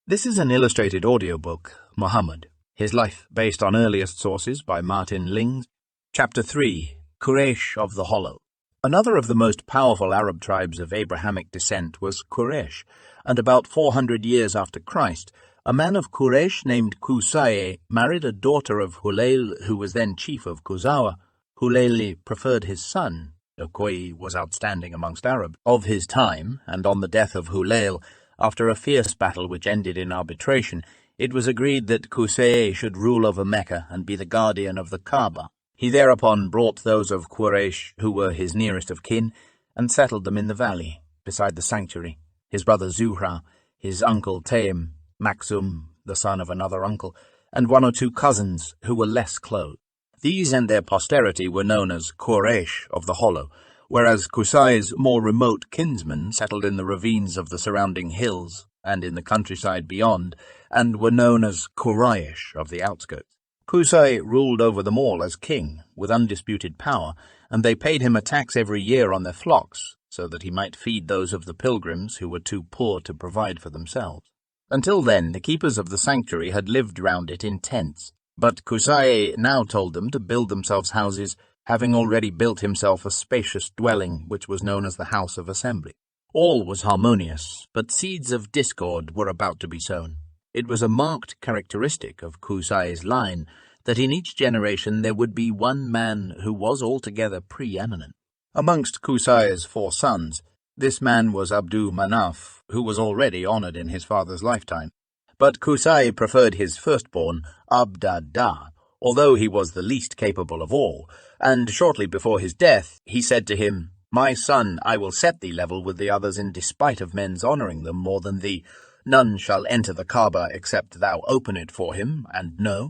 This is an illustrated audiobook, Muhammad, His Life Based on Earliest Sources by Martin Lings. Chapter 3, Quraish of the Hollow. Another of the most powerful Arab tribes of Abrahamic descent was Quraish, and about 400 years after Christ, a man of Quraish named Qusay married a daughter of Hulayl, who was then chief of Quzawa. Hulayl preferred his son, Quraish was outstanding amongst Arabs of his time, and on the death of Hulayl, after a fierce battle which ended in arbitration, it was agreed that Qusay should rule over Mecca and be the guardian of the Kaaba. He thereupon brought those of Quraish who were his nearest of kin, and settled them in the valley, beside the sanctuary, his brother Zuhra, his uncle Taim, Maksum, the son of another uncle, and one or two cousins who were less close. These and their posterity were known as Quraish of the Hollow, whereas Qusay's more remote kinsmen settled in the ravines of the surrounding hills and in the countryside beyond, and were known as Quraish of the outskirts. Qusay ruled over them all as king, with undisputed power, and they paid him a tax every year on their flocks, so that he might feed those of the pilgrims who were too poor to provide for themselves. Until then, the keepers of the sanctuary had lived round it in tents, but Qusay now told them to build themselves houses, having already built himself a spacious dwelling which was known as the House of Assembly. All was harmonious, but seeds of discord were about to be sown. It was a marked characteristic of Qusay's line that in each generation there would be one man who was altogether preeminent. Amongst Qusay's 4 sons, this man was Abdu Manaf, who was already honoured in his father's lifetime. But Qusay preferred his firstborn, Abd-ad-Dah, although he was the least capable of all, and shortly before his death he said to him, "My son, I will set thee level with the others in despite of men's honouring them more than thee. None shall enter the Kaaba except thou open it for him, and know.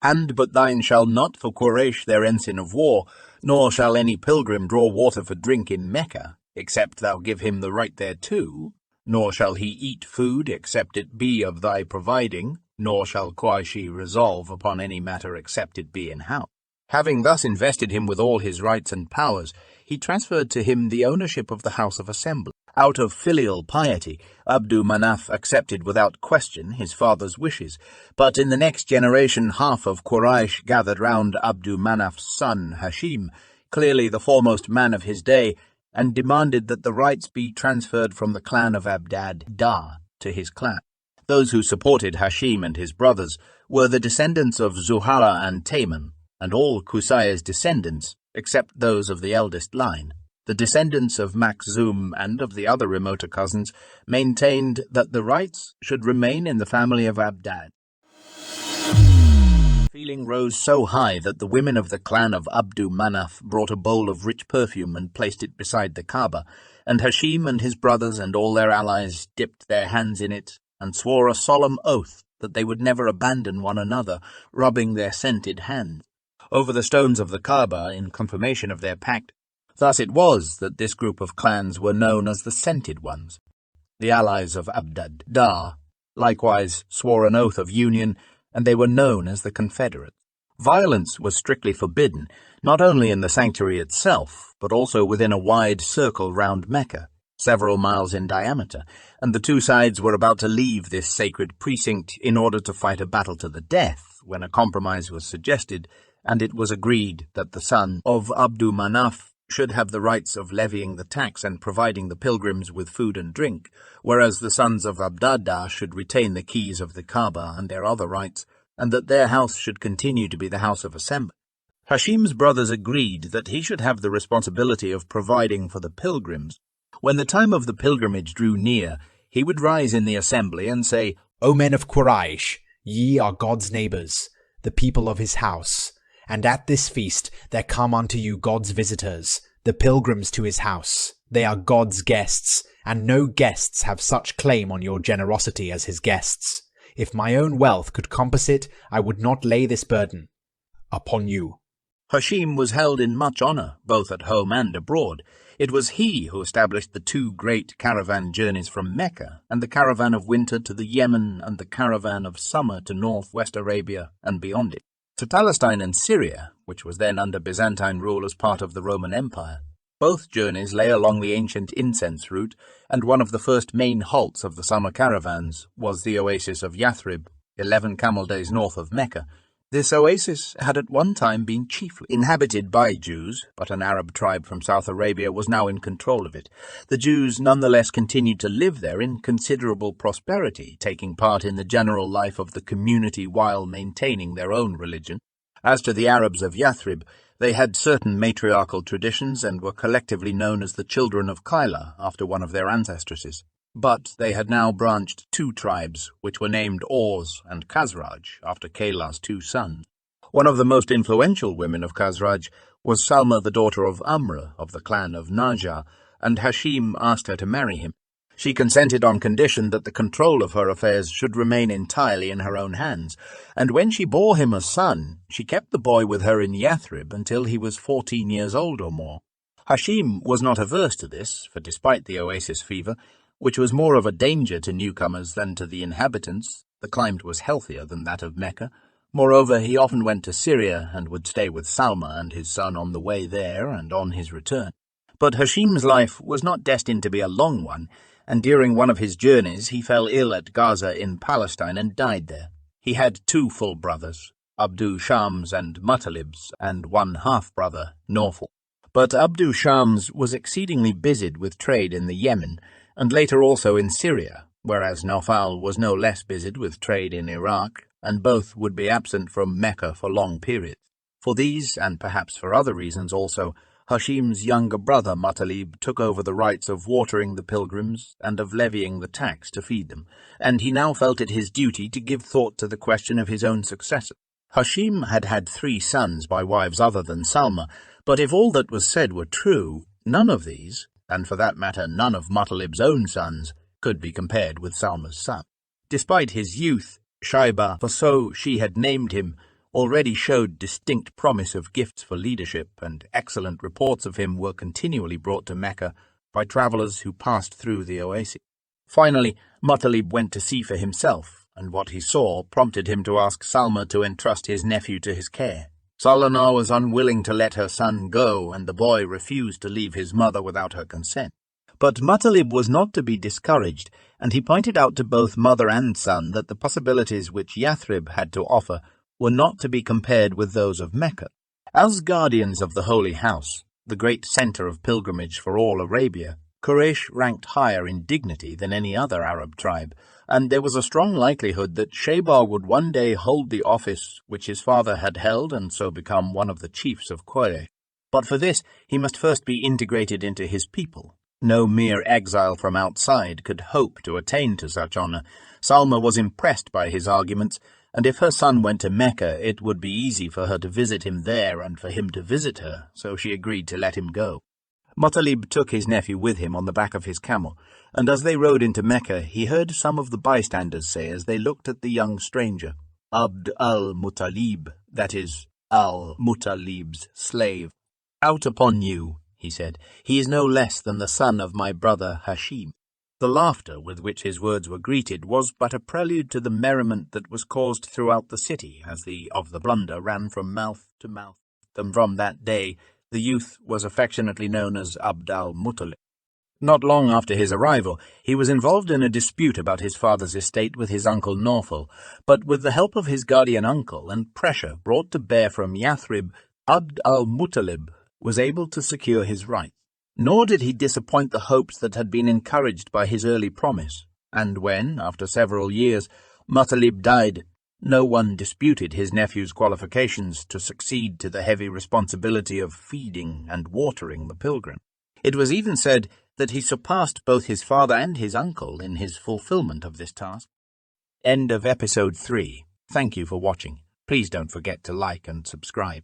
Hand but thine shall not for Quraish their ensign of war, nor shall any pilgrim draw water for drink in Mecca, except thou give him the right thereto, nor shall he eat food except it be of thy providing, nor shall Quraishi resolve upon any matter except it be in house." Having thus invested him with all his rights and powers, he transferred to him the ownership of the House of Assembly. Out of filial piety, Abdu Manaf accepted without question his father's wishes, but in the next generation half of Quraish gathered round Abdu Manaf's son Hashim, clearly the foremost man of his day, and demanded that the rights be transferred from the clan of Abd-ad-Dah to his clan. Those who supported Hashim and his brothers were the descendants of Zuhara and Taman, and all Qusay's descendants, except those of the eldest line. The descendants of Maksum and of the other remoter cousins maintained that the rights should remain in the family of Abdad. Feeling rose so high that the women of the clan of Abdu Manaf brought a bowl of rich perfume and placed it beside the Kaaba, and Hashim and his brothers and all their allies dipped their hands in it and swore a solemn oath that they would never abandon one another, rubbing their scented hands over the stones of the Kaaba in confirmation of their pact. Thus it was that this group of clans were known as the Scented Ones. The allies of Abd-ad-Dah likewise swore an oath of union, and they were known as the Confederates. Violence was strictly forbidden, not only in the sanctuary itself, but also within a wide circle round Mecca, several miles in diameter, and the two sides were about to leave this sacred precinct in order to fight a battle to the death, when a compromise was suggested, and it was agreed that the son of Abdu Manaf should have the rights of levying the tax and providing the pilgrims with food and drink, whereas the sons of Abd-ad-Dah should retain the keys of the Kaaba and their other rights, and that their house should continue to be the House of Assembly. Hashim's brothers agreed that he should have the responsibility of providing for the pilgrims. When the time of the pilgrimage drew near, he would rise in the assembly and say, "O men of Quraish, ye are God's neighbours, the people of his house. And at this feast there come unto you God's visitors, the pilgrims to his house. They are God's guests, and no guests have such claim on your generosity as his guests. If my own wealth could compass it, I would not lay this burden upon you." Hashim was held in much honour, both at home and abroad. It was he who established the 2 great caravan journeys from Mecca, and the caravan of winter to the Yemen and the caravan of summer to northwest Arabia and beyond it, to Palestine and Syria, which was then under Byzantine rule as part of the Roman Empire. Both journeys lay along the ancient incense route, and one of the first main halts of the summer caravans was the oasis of Yathrib, 11 camel days north of Mecca. This oasis had at one time been chiefly inhabited by Jews, but an Arab tribe from South Arabia was now in control of it. The Jews nonetheless continued to live there in considerable prosperity, taking part in the general life of the community while maintaining their own religion. As to the Arabs of Yathrib, they had certain matriarchal traditions and were collectively known as the children of Kyla, after one of their ancestresses. But they had now branched 2 tribes, which were named Aws and Khazraj, after Kalah's 2 sons. One of the most influential women of Khazraj was Salma, the daughter of Amr, of the clan of Najjar, and Hashim asked her to marry him. She consented on condition that the control of her affairs should remain entirely in her own hands, and when she bore him a son, she kept the boy with her in Yathrib until he was 14 years old or more. Hashim was not averse to this, for despite the oasis fever, which was more of a danger to newcomers than to the inhabitants, the climate was healthier than that of Mecca. Moreover, he often went to Syria and would stay with Salma and his son on the way there and on his return. But Hashim's life was not destined to be a long one, and during one of his journeys he fell ill at Gaza in Palestine and died there. He had 2 full brothers, Abdu Shams and Muttalibs, and 1 half-brother, Nawfal. But Abdu Shams was exceedingly busied with trade in the Yemen, and later also in Syria, whereas Nawfal was no less busied with trade in Iraq, and both would be absent from Mecca for long periods. For these, and perhaps for other reasons also, Hashim's younger brother Muttalib took over the rights of watering the pilgrims and of levying the tax to feed them, and he now felt it his duty to give thought to the question of his own successor. Hashim had had 3 sons by wives other than Salma, but if all that was said were true, none of these, and for that matter none of Muttalib's own sons, could be compared with Salma's son. Despite his youth, Shaiba, for so she had named him, already showed distinct promise of gifts for leadership, and excellent reports of him were continually brought to Mecca by travellers who passed through the oasis. Finally, Muttalib went to see for himself, and what he saw prompted him to ask Salma to entrust his nephew to his care. Salma was unwilling to let her son go, and the boy refused to leave his mother without her consent. But Muttalib was not to be discouraged, and he pointed out to both mother and son that the possibilities which Yathrib had to offer were not to be compared with those of Mecca. As guardians of the Holy House, the great centre of pilgrimage for all Arabia, Quraish ranked higher in dignity than any other Arab tribe, and there was a strong likelihood that Shaiba would one day hold the office which his father had held and so become one of the chiefs of Quraish. But for this he must first be integrated into his people. No mere exile from outside could hope to attain to such honour. Salma was impressed by his arguments, and if her son went to Mecca, it would be easy for her to visit him there and for him to visit her, so she agreed to let him go. Muttalib took his nephew with him on the back of his camel, and as they rode into Mecca, he heard some of the bystanders say as they looked at the young stranger, Abd al-Muttalib, that is, al-Muttalib's slave. Out upon you, he said. He is no less than the son of my brother Hashim. The laughter with which his words were greeted was but a prelude to the merriment that was caused throughout the city as the of the blunder ran from mouth to mouth. And from that day the youth was affectionately known as Abd al-Muttalib. Not long after his arrival, he was involved in a dispute about his father's estate with his uncle Nawfal, but with the help of his guardian uncle and pressure brought to bear from Yathrib, Abd al-Muttalib was able to secure his rights. Nor did he disappoint the hopes that had been encouraged by his early promise, and when, after several years, Muttalib died, no one disputed his nephew's qualifications to succeed to the heavy responsibility of feeding and watering the pilgrim. It was even said that he surpassed both his father and his uncle in his fulfillment of this task. End of episode 3. Thank you for watching. Please don't forget to like and subscribe.